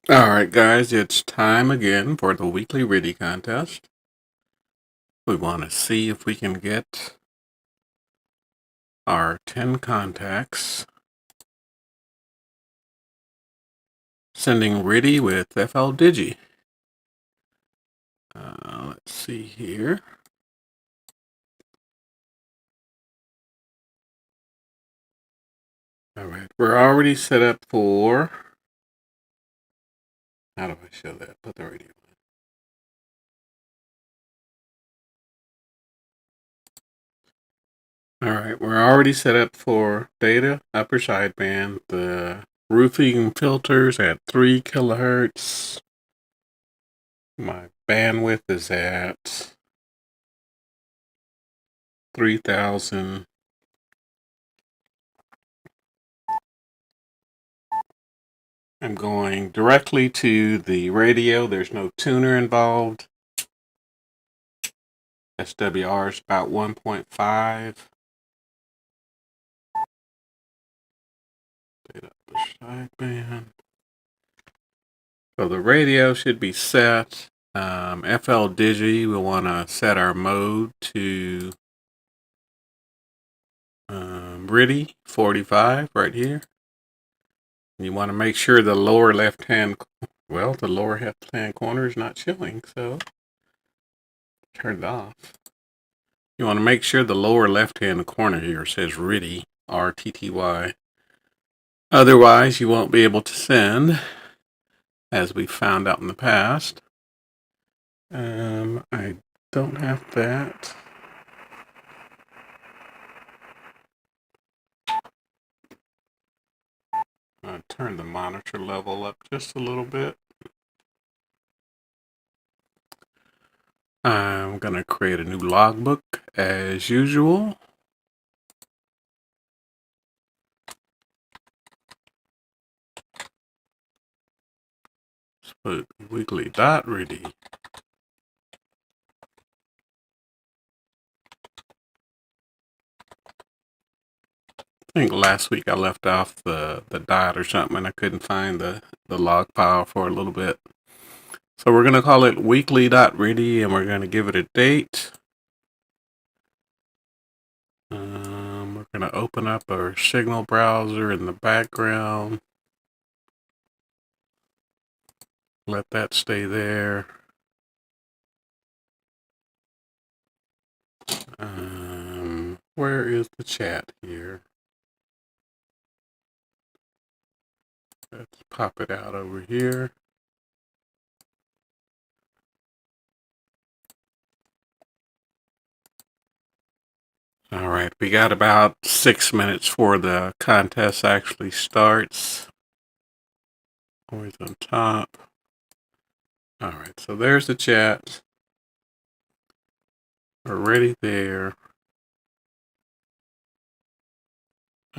Alright guys, it's time again for the weekly RTTY contest. We want to see if we can get our 10 contacts sending RTTY with FLDIGI. Let's see here. Alright, we're already set up for... How do I show that? Put the radio in. Alright, we're already set up for data, upper sideband, the roofing filters at 3 kilohertz. My bandwidth is at 3,000. I'm going directly to the radio. There's no tuner involved. SWR is about 1.5. Data upper sideband. So the radio should be set. FLDIGI, we want to set our mode to RTTY 45 right here. You want to make sure the lower left-hand, the lower left-hand corner is not showing, so turn it off. You want to make sure the lower left-hand corner here says RTTY, RTTY. Otherwise, you won't be able to send, as we found out in the past. I don't have that. I'll turn the monitor level up just a little bit. I'm going to create a new logbook as usual. Let's put weekly.RTTY. I think last week I left off the dot or something and I couldn't find the log file for a little bit. So we're going to call it weekly.RTTY and we're going to give it a date. We're going to open up our signal browser in the background. Let that stay there. Where is the chat here? Let's pop it out over here. All right, we got about 6 minutes before the contest actually starts. Always on top. All right, so there's the chat. We're ready there.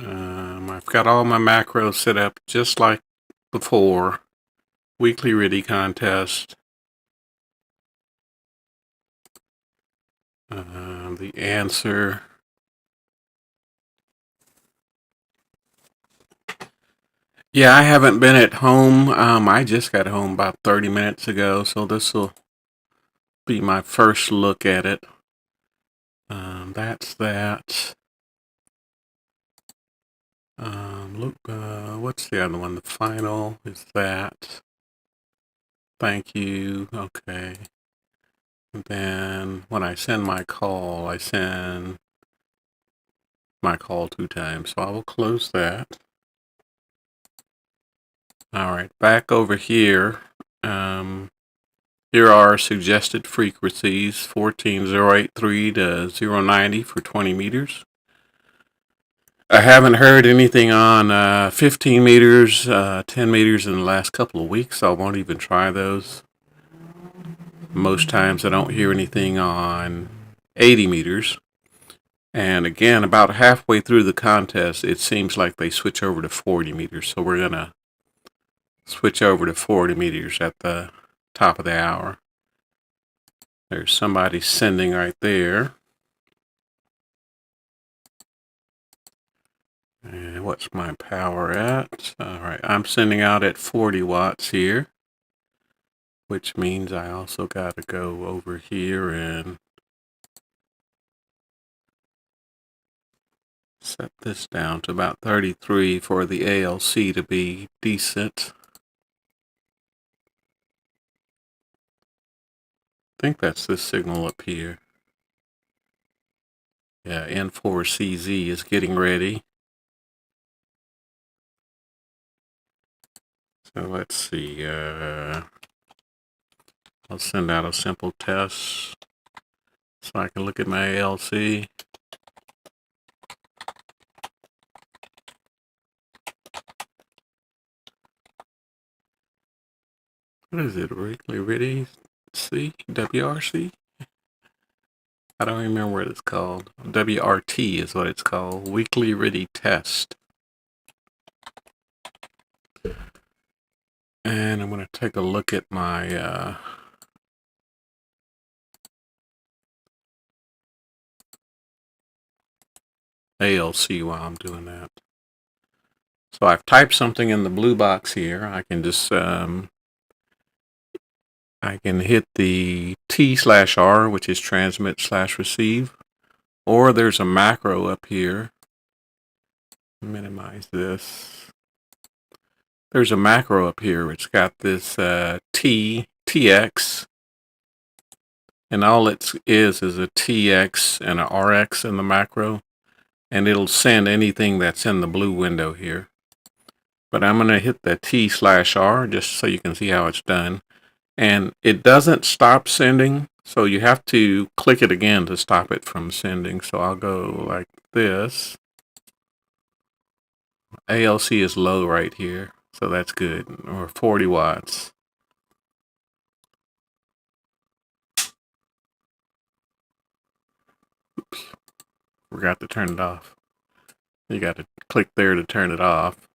I've got all my macros set up just like before. Weekly RTTY contest. The answer. Yeah, I haven't been at home. I just got home about 30 minutes ago, so this will be my first look at it. That's that. Look, what's the other one? The final is that. Thank you. Okay. And then when I send my call, I send my call 2 times. So I will close that. All right, back over here. Here are suggested frequencies, 14083 to 090 for 20 meters. I haven't heard anything on 15 meters, 10 meters in the last couple of weeks, so I won't even try those. Most times I don't hear anything on 80 meters. And again, about halfway through the contest, it seems like they switch over to 40 meters. So we're going to switch over to 40 meters at the top of the hour. There's somebody sending right there. And what's my power at? All right, I'm sending out at 40 watts here. which means I also got to go over here and set this down to about 33 for the ALC to be decent. I think that's this signal up here. Yeah, N4CZ is getting ready. So let's see. I'll send out a simple test so I can look at my ALC. What is it? Weekly ready? C? WRC? I don't remember what it's called. WRT is what it's called. Weekly ready test. And I'm going to take a look at my ALC while I'm doing that. So I've typed something in the blue box here. I can just I can hit the T/R, which is transmit/receive, or there's a macro up here. Minimize this. There's a macro up here. It's got this TX, and all it is a TX and a RX in the macro, and it'll send anything that's in the blue window here. But I'm going to hit the T/R just so you can see how it's done. And it doesn't stop sending, so you have to click it again to stop it from sending. So I'll go like this. ALC is low right here, so that's good, or 40 watts. Oops, forgot to turn it off. You got to click there to turn it off.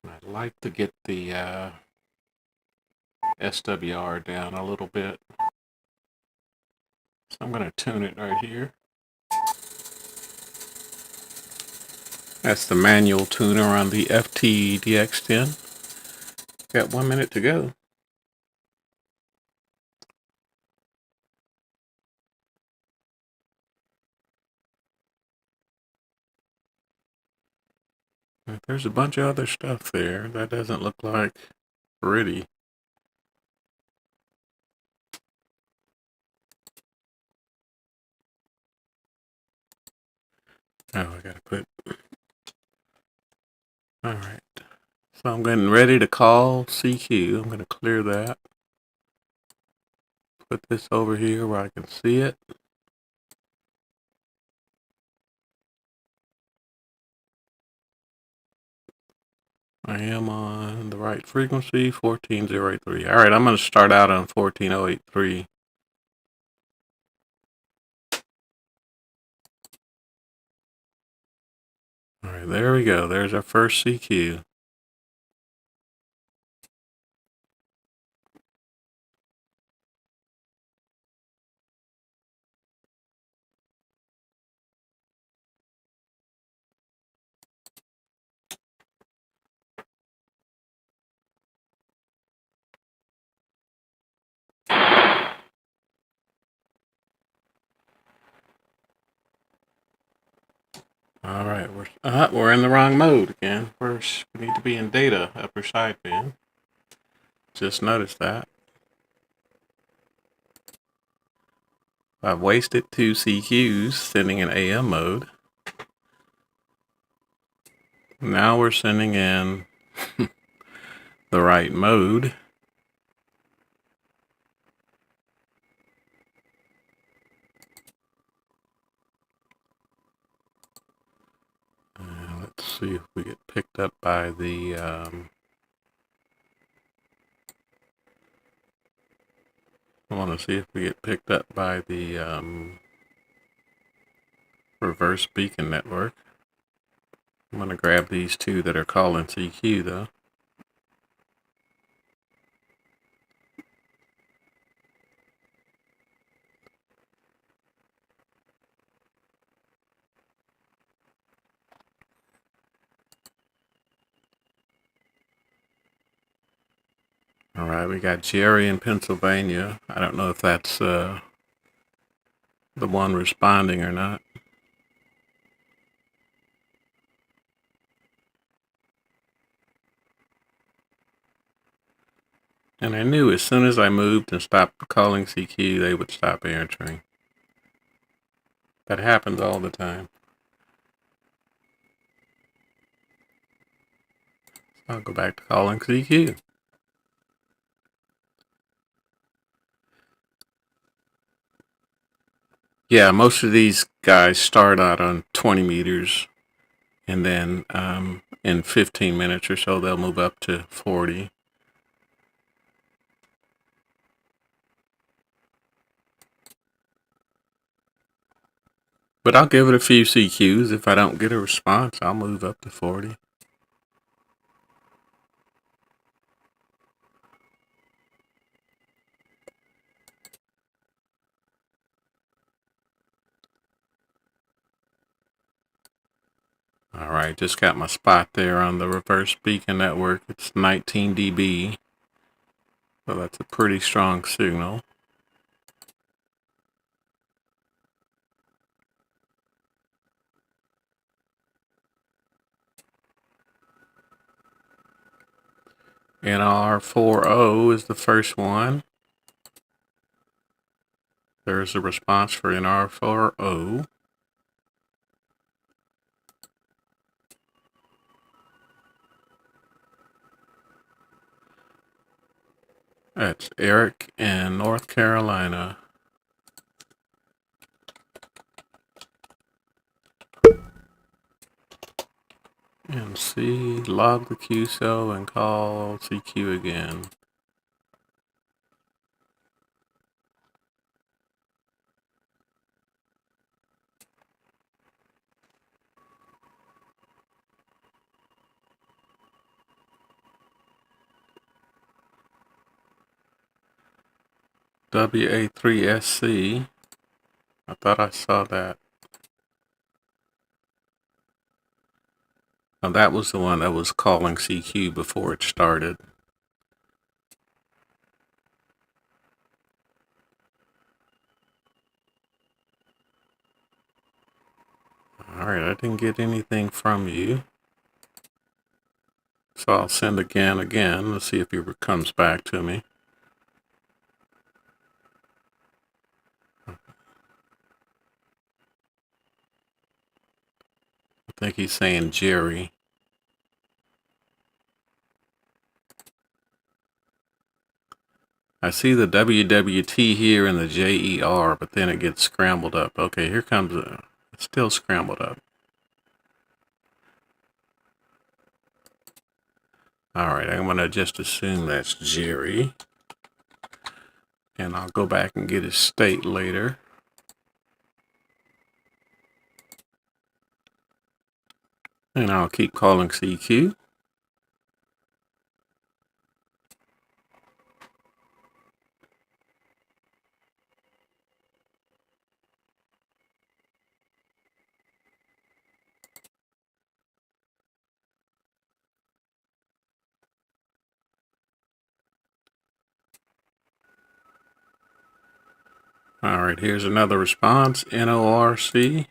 I'd like to get the SWR down a little bit. So I'm going to tune it right here. That's the manual tuner on the FTDX10. Got 1 minute to go. There's a bunch of other stuff there. That doesn't look like pretty. Oh, I gotta put. Alright. So I'm getting ready to call CQ. I'm gonna clear that. Put this over here where I can see it. I am on the right frequency, 14083. Alright, I'm gonna start out on 14083. Alright, there we go. There's our first CQ. Alright, we're in the wrong mode again. We need to be in data, upper sideband. Just noticed that. I've wasted 2 CQs sending in AM mode. Now we're sending in the right mode. Let's see if we get picked up by the I want to see if we get picked up by the reverse beacon network. I'm going to grab these 2 that are calling CQ though. All right, we got Jerry in Pennsylvania. I don't know if that's the one responding or not. And I knew as soon as I moved and stopped calling CQ, they would stop answering. That happens all the time. I'll go back to calling CQ. Yeah, most of these guys start out on 20 meters, and then in 15 minutes or so, they'll move up to 40. But I'll give it a few CQs. If I don't get a response, I'll move up to 40. All right, just got my spot there on the reverse beacon network. It's 19 dB, so that's a pretty strong signal. NR40 is the first one. There's a response for NR40. That's Eric in North Carolina. MC, log the Q cell and call CQ again. WA3SC. I thought I saw that. Now that was the one that was calling CQ before it started. Alright, I didn't get anything from you. So I'll send again. Let's see if he comes back to me. I think he's saying Jerry. I see the WWT here and the JER, but then it gets scrambled up. Okay, here comes it. It's still scrambled up. Alright, I'm going to just assume that's Jerry. And I'll go back and get his state later. And I'll keep calling CQ. Alright, here's another response, NORC.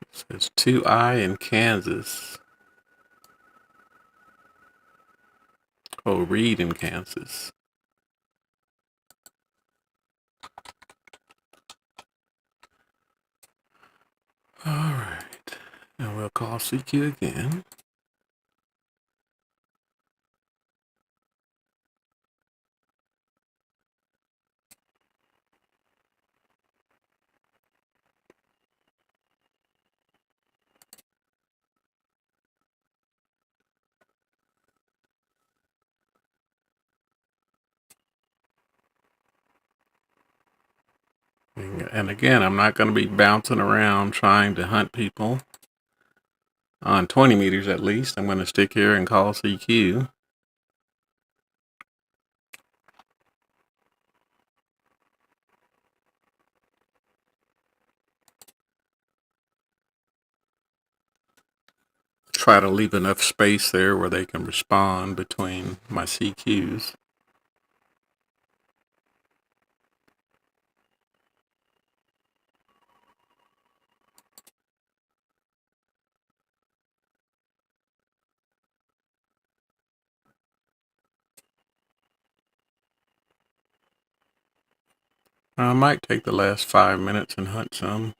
It says 2I in Kansas. Oh, Reed in Kansas. Alright, and we'll call CQ again. And again, I'm not going to be bouncing around trying to hunt people on 20 meters at least. I'm going to stick here and call CQ. try to leave enough space there where they can respond between my CQs. I might take the last 5 minutes and hunt some.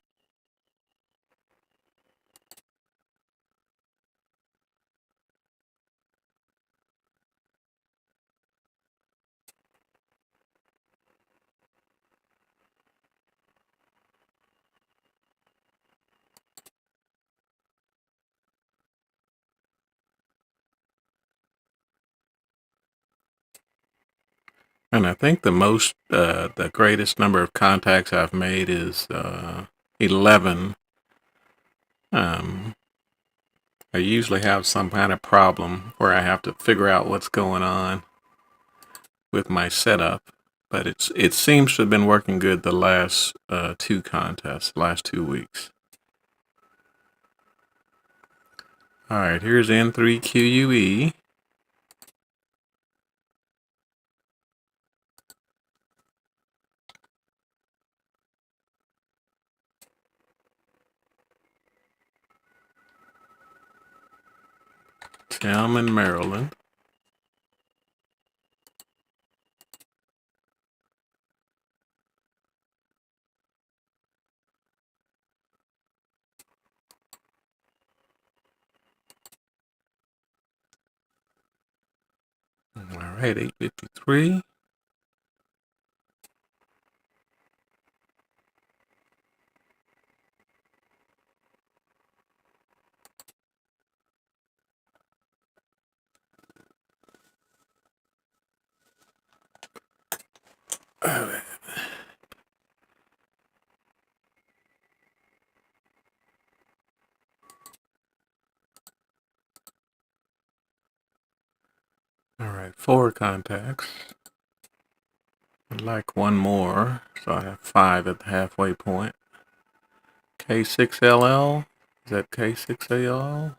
And I think the greatest number of contacts I've made is 11. I usually have some kind of problem where I have to figure out what's going on with my setup, but it seems to have been working good the last 2 contests, last 2 weeks. All right, here's N3QUE. Tim in Maryland. All right, 853. All right, 4 contacts. I'd like 1 more, so I have 5 at the halfway point. K6LL, is that K6AL?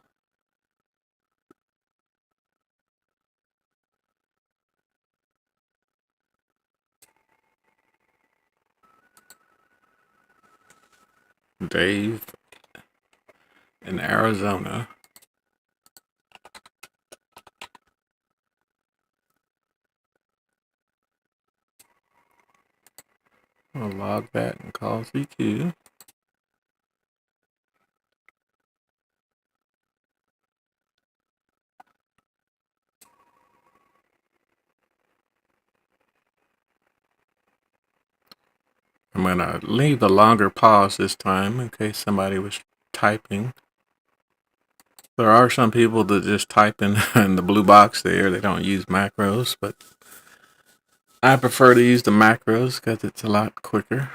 Dave in Arizona. I'll log that and call CQ. I'm going to leave a longer pause this time in case somebody was typing. There are some people that just type in the blue box there. They don't use macros, but I prefer to use the macros because it's a lot quicker.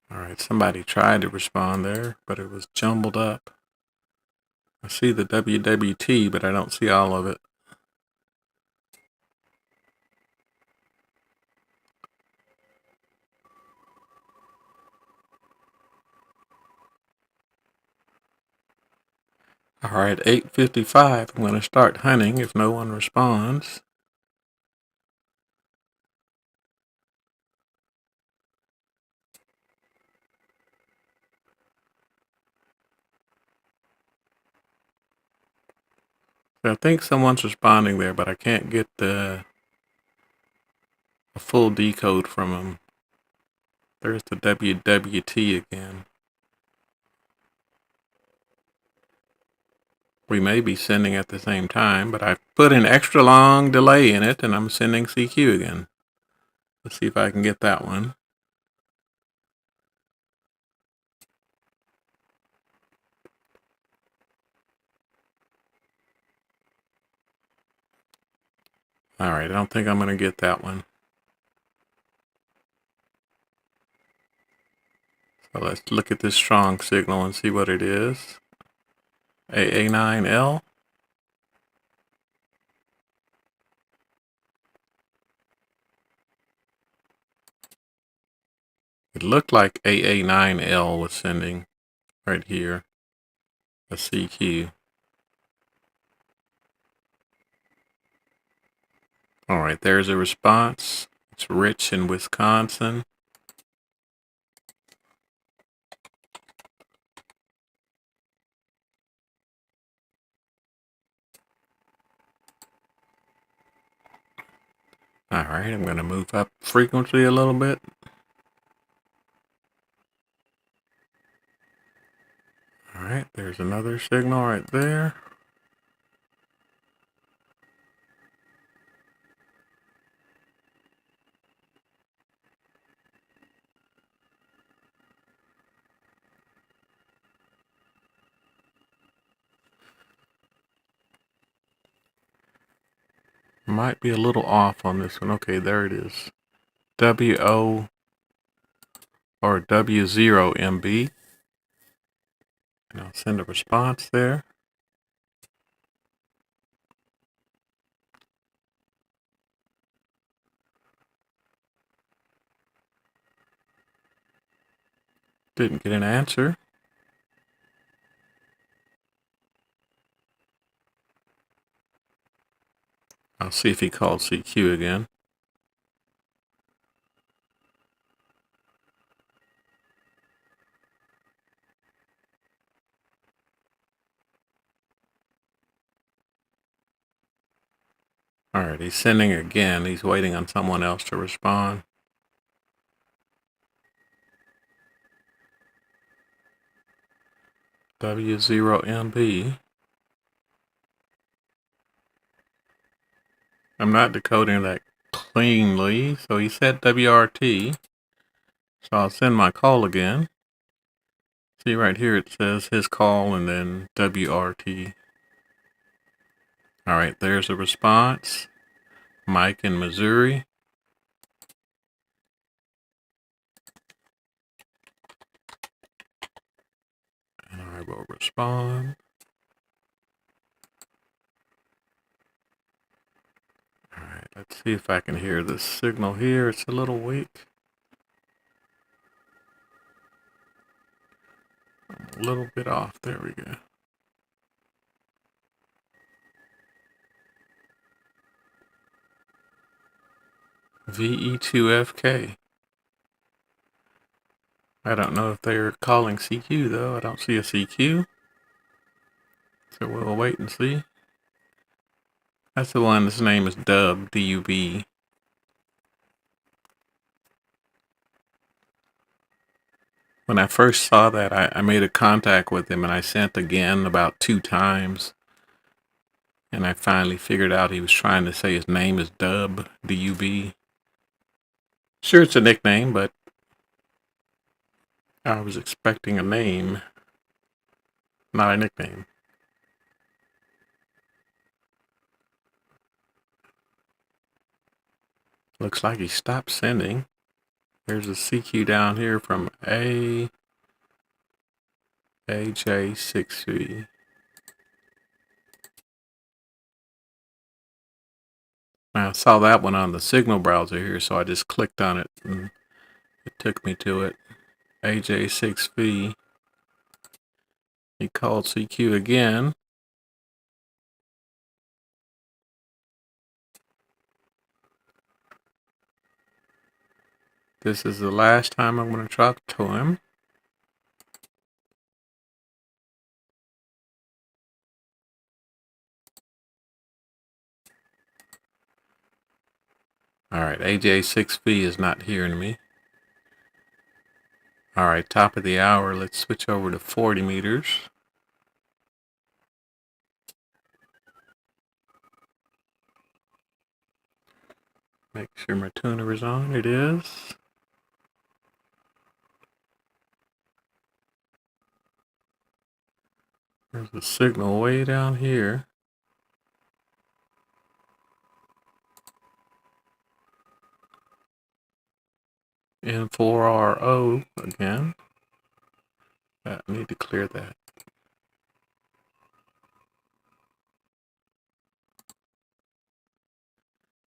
All right, somebody tried to respond there, but it was jumbled up. I see the WWT, but I don't see all of it. All right, 8:55. I'm going to start hunting if no one responds. I think someone's responding there, but I can't get a full decode from them. There's the WWT again. We may be sending at the same time, but I put an extra long delay in it and I'm sending CQ again. Let's see if I can get that one. All right, I don't think I'm going to get that one. So let's look at this strong signal and see what it is. AA9L. It looked like AA9L was sending right here a CQ. All right, there's a response. It's Rich in Wisconsin. All right, I'm going to move up frequency a little bit. All right, there's another signal right there. Might be a little off on this one. Okay, there it is. WO or W0MB. And I'll send a response there. Didn't get an answer. I'll see if he called CQ again. All right, he's sending again. He's waiting on someone else to respond. W0MB. I'm not decoding that cleanly, so he said WRT. So I'll send my call again. See right here it says his call and then WRT. All right, there's a response. Mike in Missouri. And I will respond. All right, let's see if I can hear this signal here. It's a little weak. A little bit off. There we go. VE2FK. I don't know if they're calling CQ though. I don't see a CQ. So we'll wait and see. That's the one, his name is Dub, D-U-B. When I first saw that, I made a contact with him and I sent again about 2 times. And I finally figured out he was trying to say his name is Dub, D-U-B. Sure, it's a nickname, but I was expecting a name, not a nickname. Looks like he stopped sending. There's a CQ down here from AJ6V. I saw that one on the signal browser here, so I just clicked on it and it took me to it. AJ6V. He called CQ again. This is the last time I'm going to talk to him. Alright, AJ6V is not hearing me. Alright, top of the hour, let's switch over to 40 meters. Make sure my tuner is on. It is. There's a signal way down here. N4RO again. I need to clear that.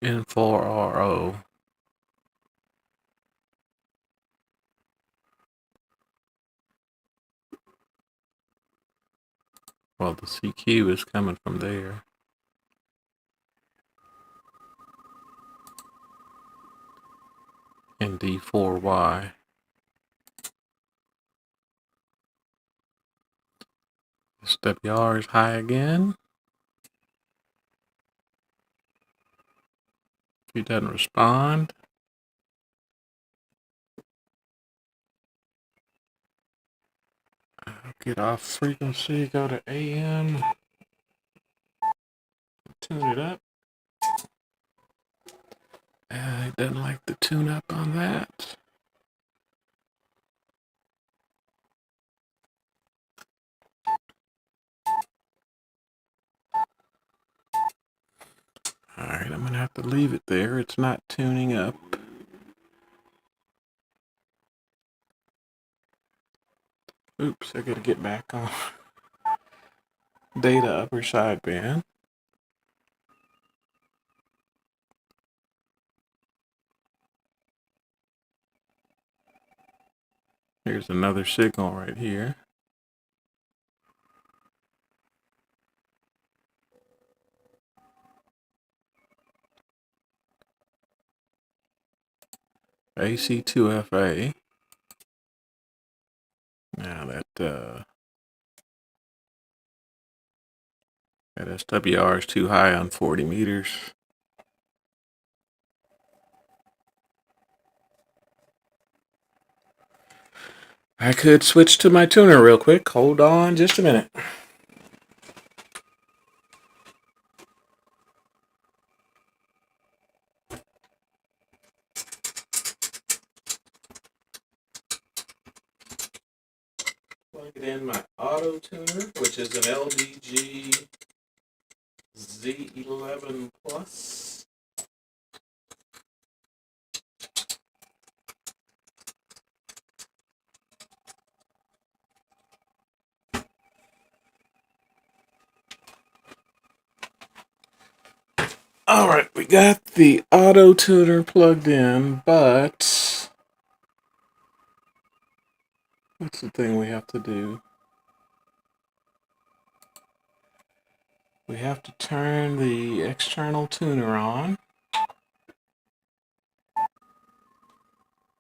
N4RO. Well, the CQ is coming from there. And D4Y. SWR is high again. He doesn't respond. Get off frequency, go to AM. Tune it up. It doesn't like the tune up on that. Alright, I'm going to have to leave it there. It's not tuning up. Oops, I got to get back on data upper sideband. Here's another signal right here. AC2FA. Now that SWR is too high on 40 meters. I could switch to my tuner real quick. Hold on just a minute. Plug it in my auto tuner, which is an LDG Z11 Plus. Alright, we got the auto tuner plugged in, but what's the thing we have to do? We have to turn the external tuner on.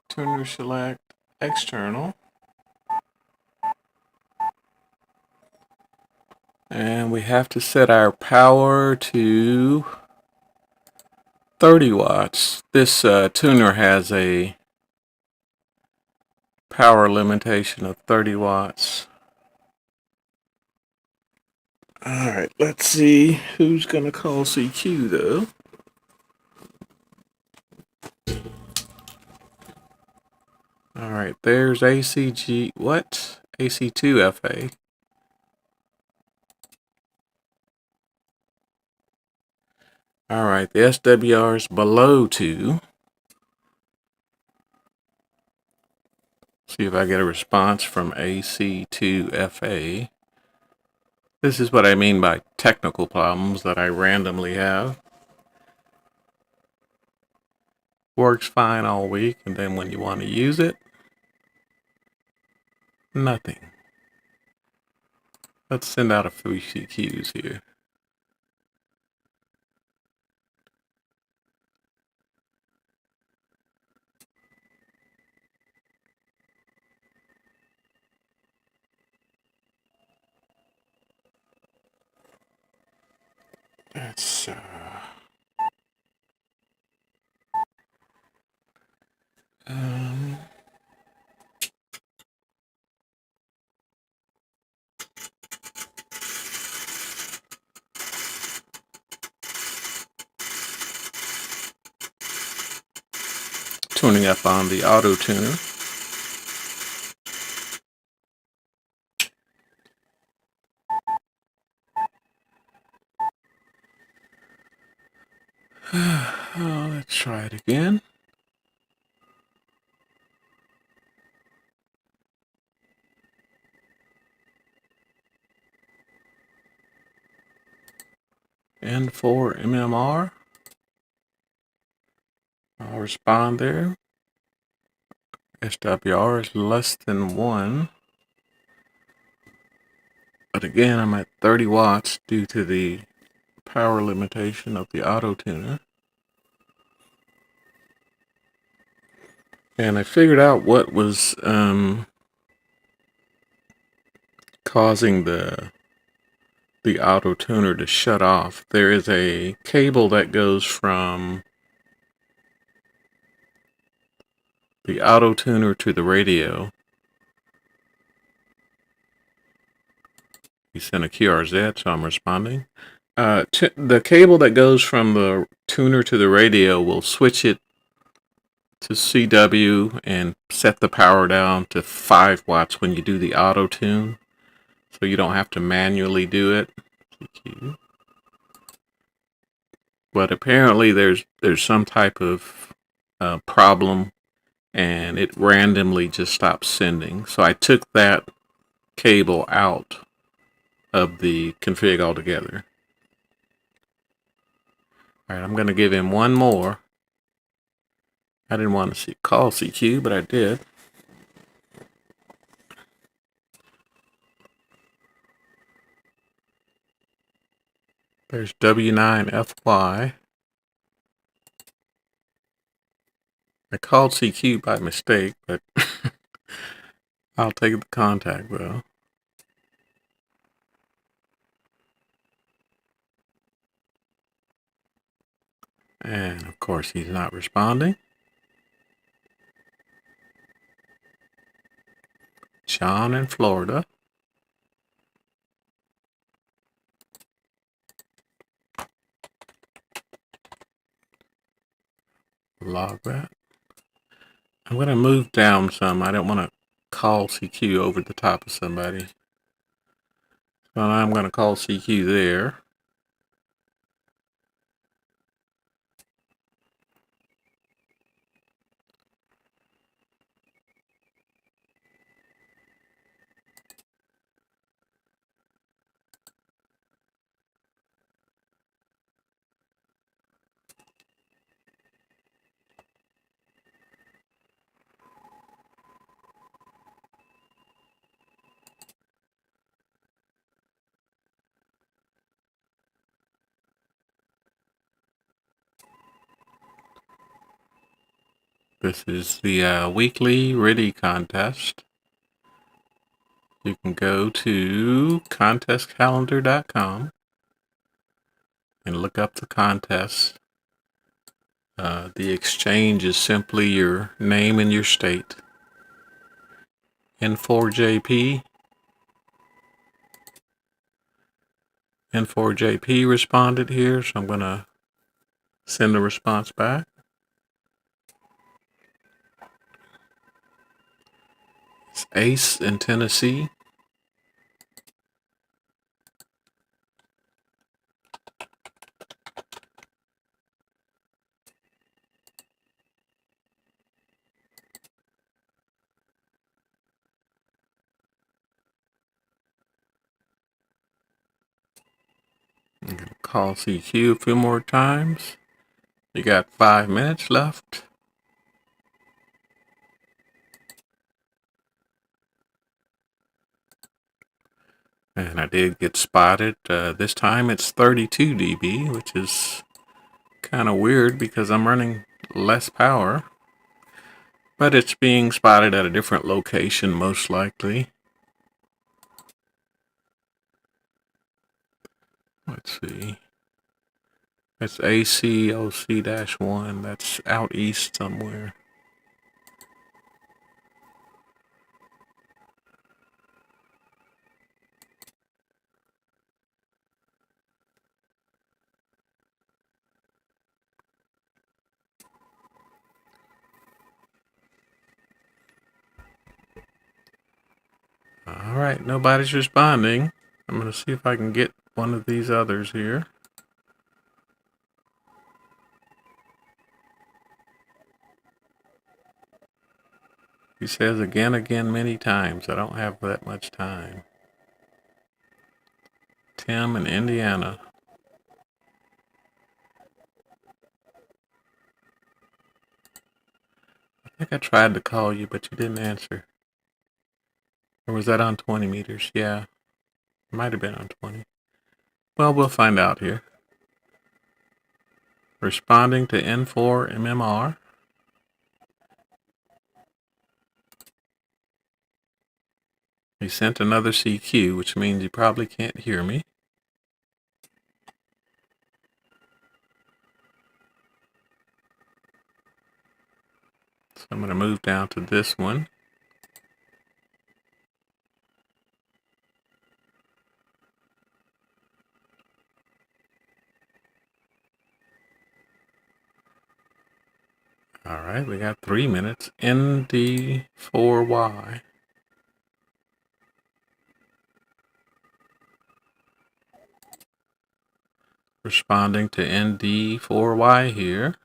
Tuner select external. And we have to set our power to 30 watts. This tuner has a power limitation of 30 watts. Alright, let's see who's going to call CQ though. Alright, there's ACG, what? AC2FA. Alright, the SWR is below 2. See if I get a response from AC2FA. This is what I mean by technical problems that I randomly have. Works fine all week, and then when you want to use it, nothing. Let's send out a few CQs here. That's tuning up on the auto tuner. Let's try it again. N4 MMR. respond there. SWR is less than 1. But again, I'm at 30 watts due to the power limitation of the auto tuner. And I figured out what was causing the auto tuner to shut off. There is a cable that goes from the auto tuner to the radio. He sent a QRZ, so I'm responding. The cable that goes from the tuner to the radio will switch it to CW and set the power down to 5 watts when you do the auto tune, so you don't have to manually do it. But apparently there's some type of problem, and it randomly just stops sending. So I took that cable out of the config altogether. Alright, I'm going to give him one more. I didn't want to call CQ, but I did. There's W9FY. I called CQ by mistake, but I'll take the contact though. And of course he's not responding. John in Florida. Log that. I'm going to move down some. I don't want to call CQ over the top of somebody. So I'm going to call CQ there. This is the weekly RTTY contest. You can go to contestcalendar.com and look up the contest. The exchange is simply your name and your state. N4JP. N4JP responded here, so I'm going to send a response back. It's Ace in Tennessee. I'm going to call CQ a few more times. You got 5 minutes left. And I did get spotted. This time it's 32 dB, which is kind of weird because I'm running less power. But it's being spotted at a different location, most likely. Let's see. That's ACOC-1. That's out east somewhere. Alright, nobody's responding. I'm going to see if I can get one of these others here. He says again, many times. I don't have that much time. Tim in Indiana. think I tried to call you, but you didn't answer. Or was that on 20 meters? Yeah, might have been on 20. Well, we'll find out here. Responding to N4 MMR. He sent another CQ, which means you probably can't hear me. So I'm going to move down to this one. All right, we got 3 minutes. ND4Y. Responding to ND4Y here.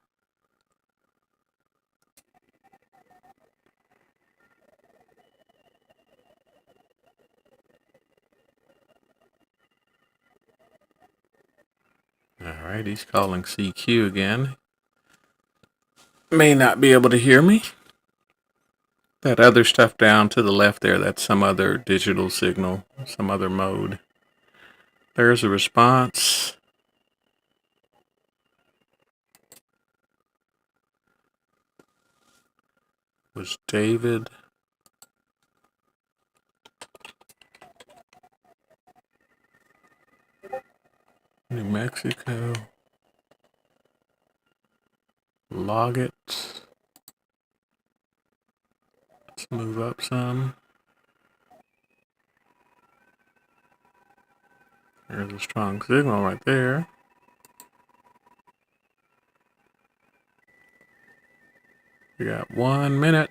All right, he's calling CQ again. May not be able to hear me. That other stuff down to the left there, that's some other digital signal, some other mode. There's a response. Was David. New Mexico. Log it. Let's move up some. There's a strong signal right there. We got 1 minute.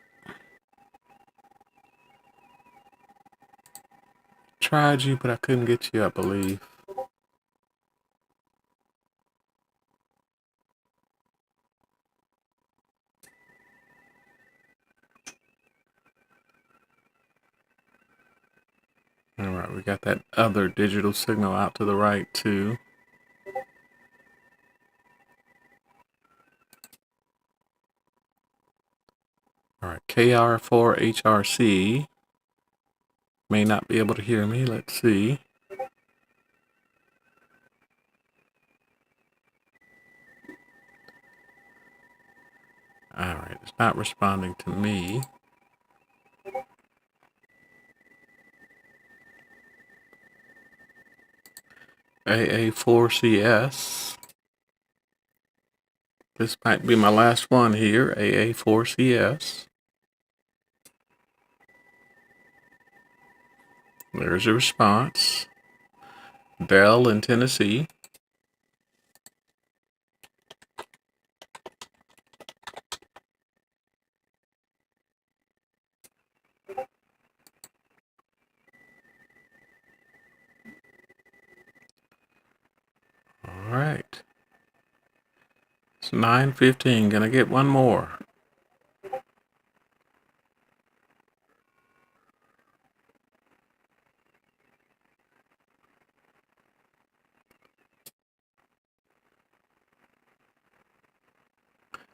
Tried you, but I couldn't get you, I believe. All right, we got that other digital signal out to the right too. All right, KR4HRC may not be able to hear me. Let's see. All right, it's not responding to me. AA4CS. This might be my last one here, AA4CS. There's a response. Dell in Tennessee. All right. It's 9:15. Gonna get one more.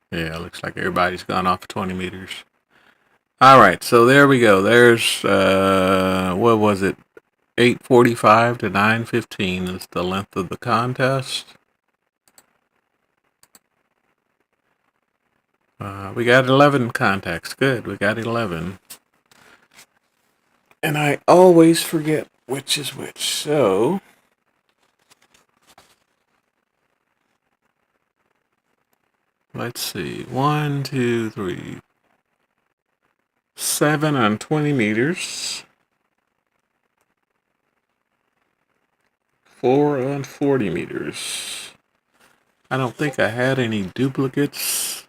Yeah, looks like everybody's gone off 20 meters. All right, so there we go. There's, what was it? 8:45 to 9:15 is the length of the contest. We got 11 contacts. Good, we got 11. And I always forget which is which, so... Let's see, 1, 2, 3, 7 on 20 meters, 4 on 40 meters. I don't think I had any duplicates.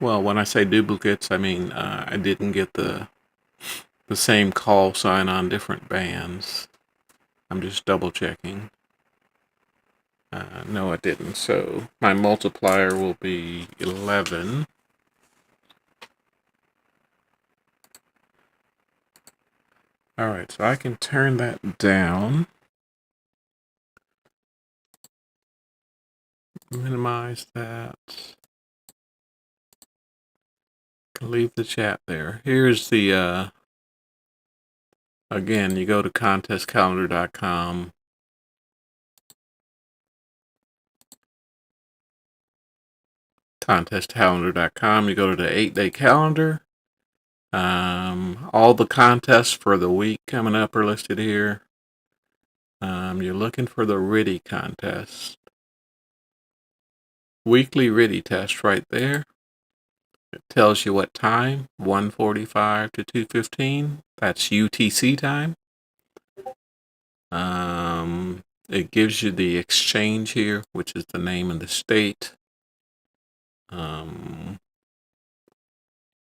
Well, when I say duplicates, I mean I didn't get the same call sign on different bands. I'm just double checking. No, I didn't. So my multiplier will be 11. All right, so I can turn that down. Minimize that. Leave the chat there. Here's the, again, you go to contestcalendar.com. Contestcalendar.com. You go to the 8-day calendar. All the contests for the week coming up are listed here. You're looking for the RTTY contest. Weekly RTTY test right there. It tells you what time, 1:45 to 2:15. That's UTC time. It gives you the exchange here, which is the name of the state.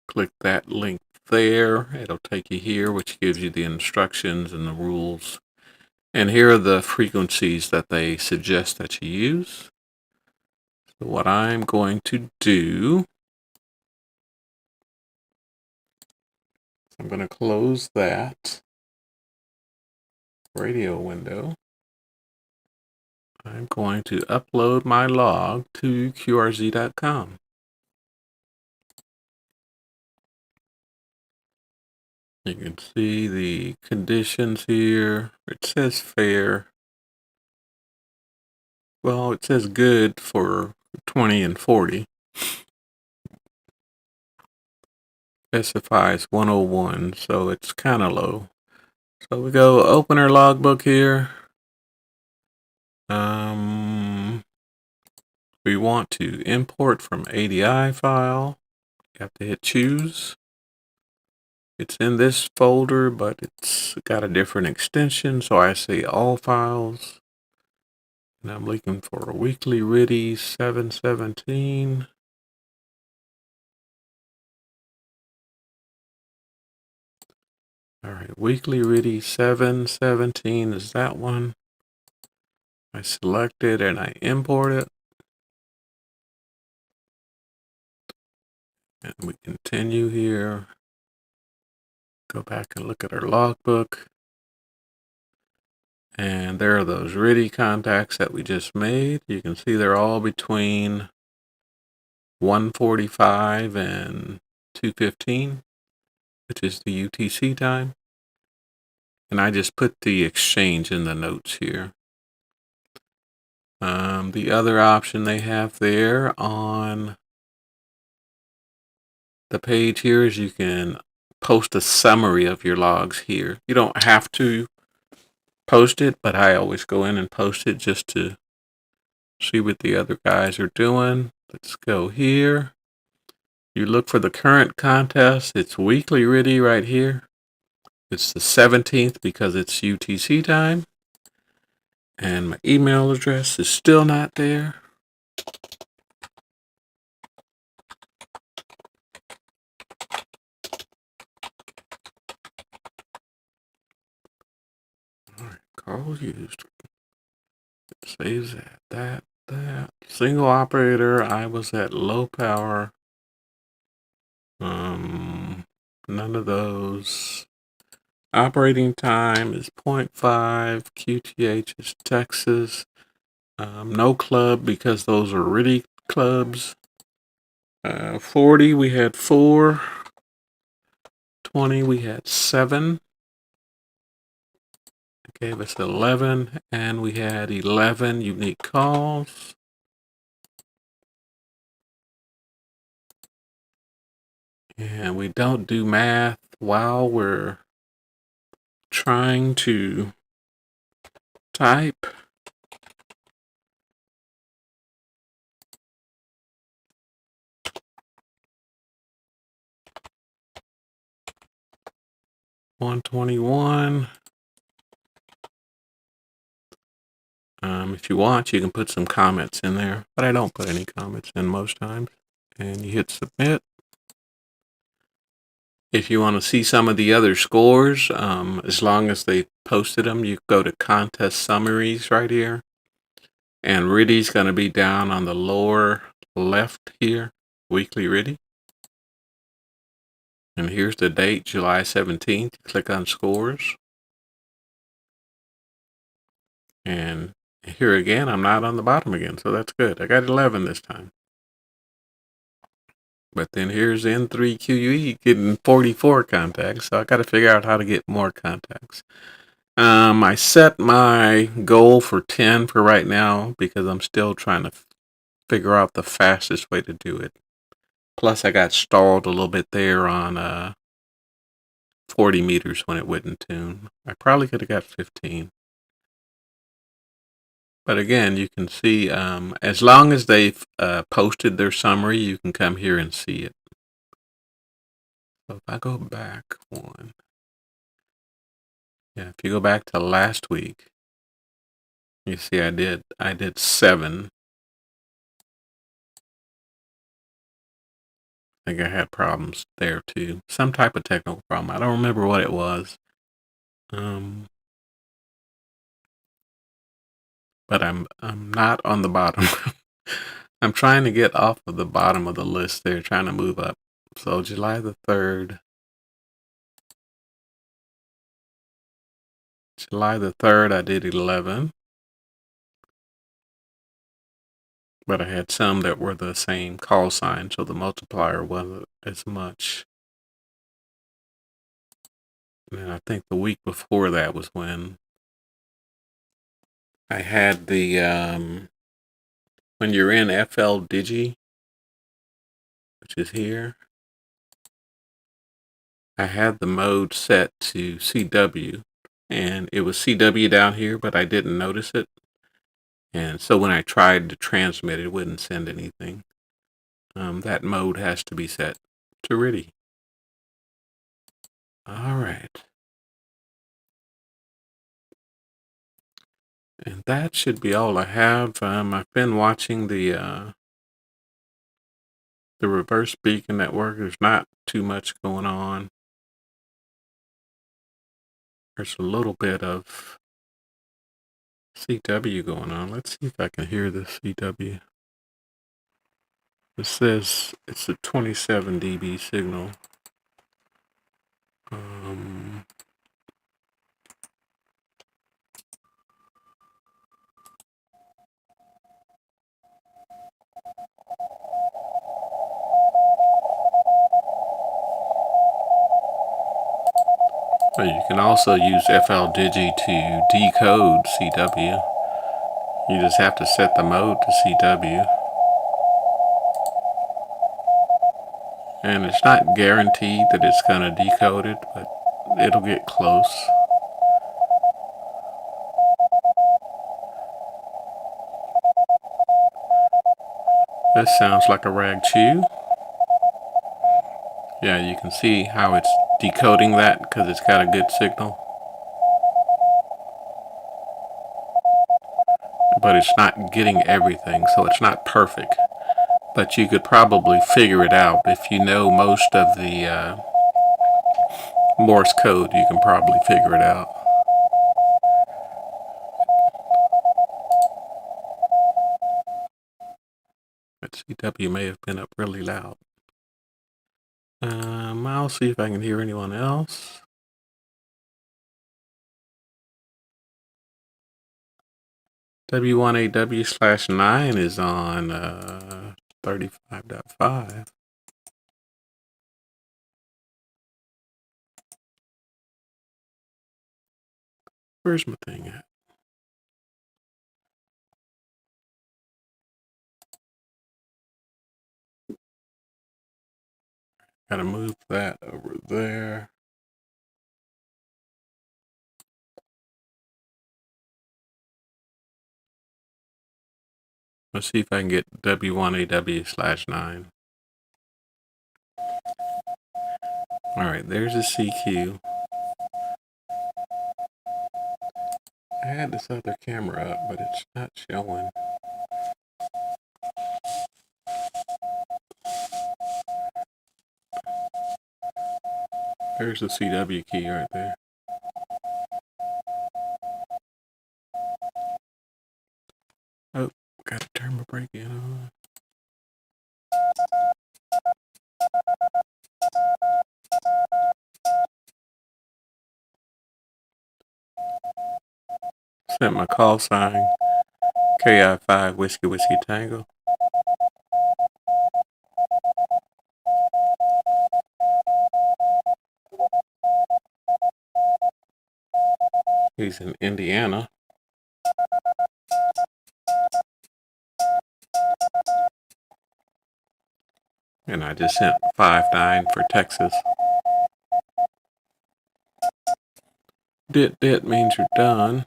Click that link there. It'll take you here, which gives you the instructions and the rules. And here are the frequencies that they suggest that you use. So what I'm going to do, I'm going to close that radio window. I'm going to upload my log to QRZ.com. You can see the conditions here. It says fair. Well, it says good for 20 and 40. Specifies 101, so it's kind of low. So we go open our logbook here. We want to import from ADI file. You have to hit choose. It's in this folder, but it's got a different extension, so I say all files. And I'm looking for a weekly RTTY 717. All right, weekly RTTY 717 is that one. I select it and I import it. And we continue here. Go back and look at our logbook. And there are those RTTY contacts that we just made. You can see they're all between 1:45 and 2:15, which is the UTC time. And I just put the exchange in the notes here. The other option they have there on the page here is you can post a summary of your logs here. You don't have to post it, but I always go in and post it just to see what the other guys are doing. Let's go here. You look for the current contest. It's weekly RTTY right here. It's the 17th because it's UTC time. And my email address is still not there. All right, Carl used. It saves that. Single operator, I was at low power. None of those. Operating time is 0.5. QTH is Texas. No club because those are RTTY clubs. 40 we had 4. 20 we had 7. It gave us 11, and we had 11 unique calls. And we don't do math while we're trying to type. $121. If you want, you can put some comments in there, but I don't put any comments in most times. And you hit submit. If you want to see some of the other scores, as long as they posted them, you go to contest summaries right here. And RTTY's going to be down on the lower left here, weekly RTTY. And here's the date, July 17th. Click on scores. And here again, I'm not on the bottom again, so that's good. I got 11 this time. But then here's N3QE getting 44 contacts, so I got to figure out how to get more contacts. I set my goal for 10 for right now because I'm still trying to figure out the fastest way to do it. Plus, I got stalled a little bit there on 40 meters when it wouldn't tune. I probably could have got 15. But again, you can see as long as they've posted their summary, you can come here and see it. So if I go back one, yeah, if you go back to last week, you see I did 7. I think I had problems there too. Some type of technical problem. I don't remember what it was. But I'm not on the bottom. I'm trying to get off of the bottom of the list there, trying to move up. So July the 3rd. July the 3rd, I did 11. But I had some that were the same call sign, so the multiplier wasn't as much. And I think the week before that was when I had the, when you're in FLDIGI, which is here, I had the mode set to CW, and it was CW down here, but I didn't notice it. And so when I tried to transmit, it wouldn't send anything. That mode has to be set to RTTY. All right. And that should be all I have. I've been watching the reverse beacon network. There's not too much going on. There's a little bit of CW going on. Let's see if I can hear the CW. It says it's a 27 dB signal. But you can also use FLDIGI to decode CW. You just have to set the mode to CW. And it's not guaranteed that it's going to decode it, but it'll get close. This sounds like a rag chew. Yeah, you can see how it's decoding that because it's got a good signal. But it's not getting everything, so it's not perfect. But you could probably figure it out. If you know most of the Morse code, you can probably figure it out. But CW may have been up really loud. I'll see if I can hear anyone else. W1AW/9 is on 35.5. Where's my thing at? Gotta move that over there. Let's see if I can get W1AW/9. Alright, there's a CQ. I had this other camera up, but it's not showing. There's the CW key right there. Oh, gotta turn my brake in on. Set my call sign KI5 Whiskey Whiskey Tango. He's in Indiana. And I just sent 5.9 for Texas. Dit means you're done.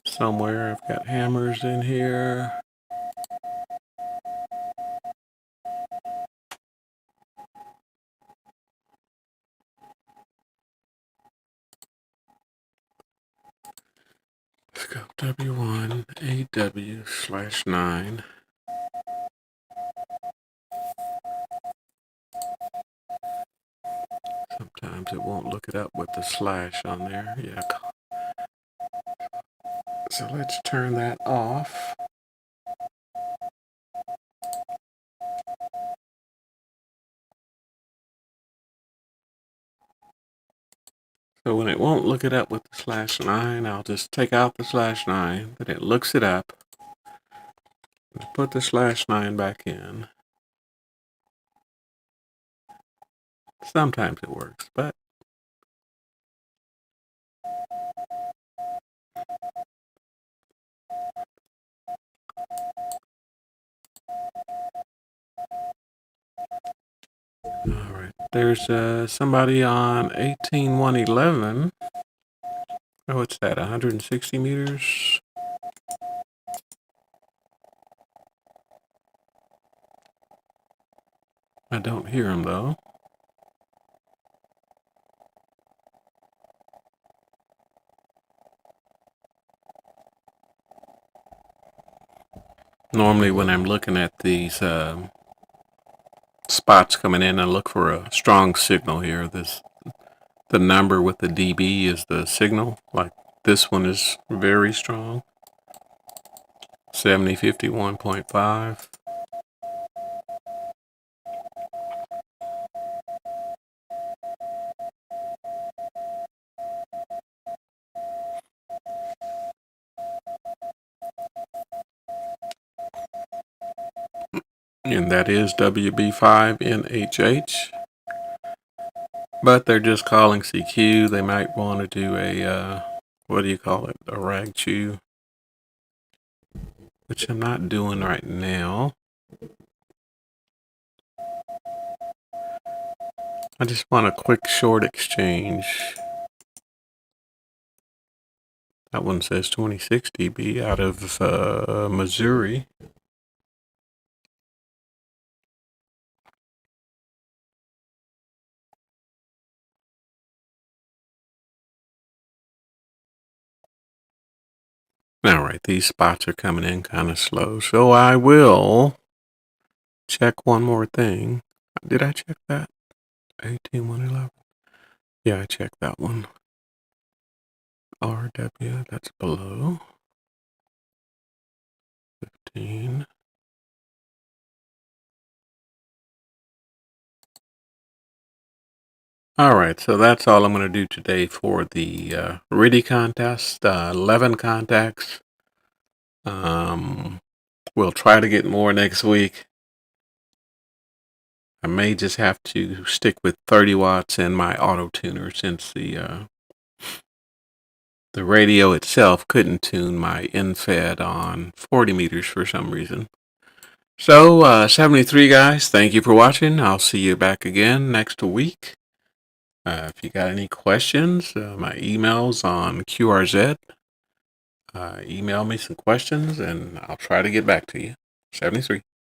Somewhere I've got Hamrs in here. Scope W1 AW/9. Sometimes it won't look it up with the slash on there. Yeah. So let's turn that off. So when it won't look it up with the /9, I'll just take out the /9, then it looks it up. Put the /9 back in. Sometimes it works, but all right. There's somebody on 18111. Oh, what's that? 160 meters. I don't hear him though. Normally when I'm looking at these spots coming in, I look for a strong signal here. The number with the dB is the signal. Like this one is very strong. 7051.5. And that is WB5NHH. But they're just calling CQ. They might want to do a, what do you call it? A rag chew. Which I'm not doing right now. I just want a quick short exchange. That one says 26 dB out of Missouri. All right, these spots are coming in kind of slow, so I will check one more thing. Did I check that? 18111. Yeah, I checked that one. RW, that's below. 15. All right, so that's all I'm going to do today for the RTTY contest. 11 contacts. We'll try to get more next week. I may just have to stick with 30 watts and my auto tuner since the radio itself couldn't tune my endfed on 40 meters for some reason. So 73 guys, thank you for watching. I'll see you back again next week. If you got any questions, my email's on QRZ. Email me some questions and I'll try to get back to you. 73.